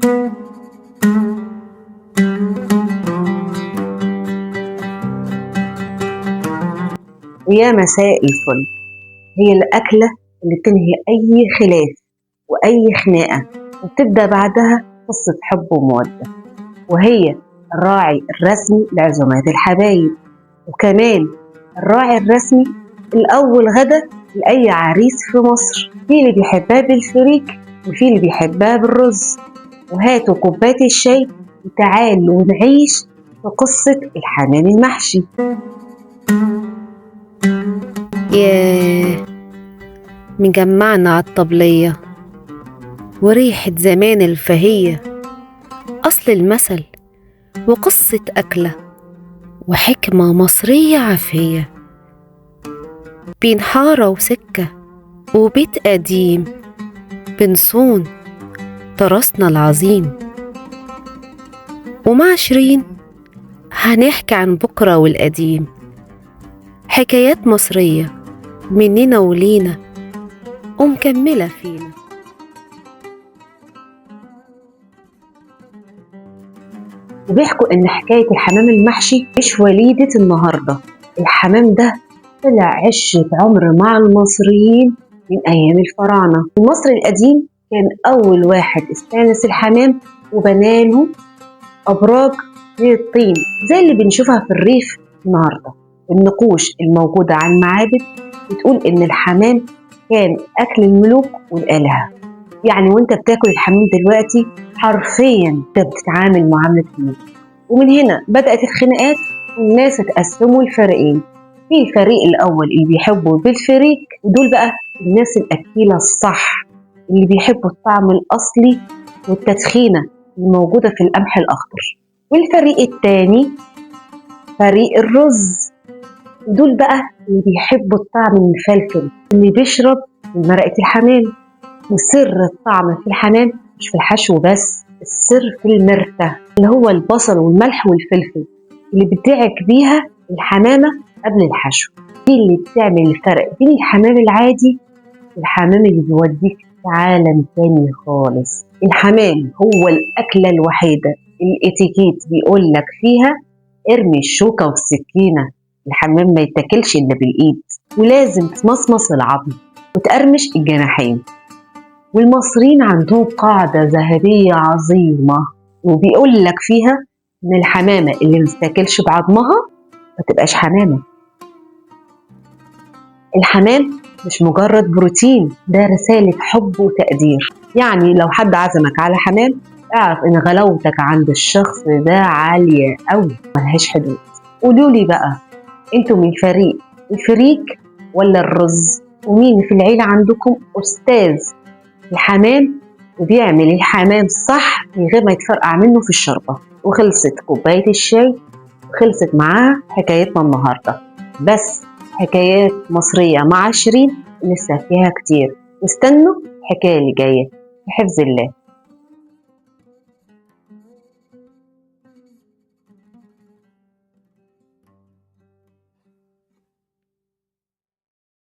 ويا مساء الفل. هي الأكلة اللي بتنهي أي خلاف وأي خناقة وبتبدأ بعدها قصة حب ومودة، وهي الراعي الرسمي لعزومات الحبايب، وكمان الراعي الرسمي الأول غدا لأي عريس في مصر. في اللي بيحبها بالفريك وفي اللي بيحبها بالرز. وهاتوا كوباية الشاي وتعالوا نعيش في قصة الحمام المحشي. ياه، مجمعنا عالطبلية وريحة زمان الفهية، أصل المثل وقصة أكلة وحكمة مصرية عافية، بين حارة وسكة وبيت قديم بنصون تراثنا العظيم. ومع شيرين هنحكي عن بكرة والقديم، حكايات مصرية مننا ولينا ومكملة فينا. وبيحكوا إن حكاية الحمام المحشي مش وليدة النهاردة. الحمام ده طلع عشرة عمر مع المصريين من أيام الفراعنة. المصري القديم كان أول واحد استانس الحمام وبناله أبراج من الطين زي اللي بنشوفها في الريف النهاردة. النقوش الموجودة على المعابد بتقول إن الحمام كان أكل الملوك والآلهة. يعني وانت بتاكل الحمام دلوقتي حرفيا انت بتتعامل معاملة الملوك. ومن هنا بدأت الخناقات والناس اتقسموا لفريقين. في الفريق الأول اللي بيحبوا بالفريك، ودول بقى الناس الأكيلة الصح اللي بيحبوا الطعم الأصلي والتدخينة الموجودة في القمح الأخضر. والفريق التاني فريق الرز، ودول بقى اللي بيحبوا الطعم المفلفل اللي بيشرب من مرقة الحمام. وسر الطعم في الحمام مش في الحشو بس، السر في المرتة اللي هو البصل والملح والفلفل اللي بتدعك بيها الحمامة قبل الحشو. دي اللي بتعمل الفرق بين الحمام العادي والحمام اللي بيوديك في عالم تاني خالص. الحمام هو الأكلة الوحيدة الاتيكيت بيقول لك فيها ارمي الشوكة والسكينة. الحمام ما يتاكلش إلا بالإيد، ولازم تمصمص العظم وتقرمش الجناحين. والمصريين عندهم قاعدة ذهبية عظيمة وبيقول لك فيها إن الحمامة اللي ما تتاكلش بعظمها ما تبقاش حمامة. الحمام مش مجرد بروتين، ده رسالة حب وتقدير. يعني لو حد عزمك على حمام اعرف إن غلاوتك عند الشخص ده عالية أوي ملهاش حدود. قولولي بقى، انتوا من فريق الفريك ولا الرز؟ ومين في العيلة عندكم أستاذ الحمام وبيعمل الحمام صح من غير ما يتفرقع منه في الشوربة؟ وخلصت كوباية الشاي وخلصت معاها حكايتنا النهاردة. بس حكايات مصرية مع شيرين لسه فيها كتير، واستنوا الحكاية اللي جاية. في حفظ الله.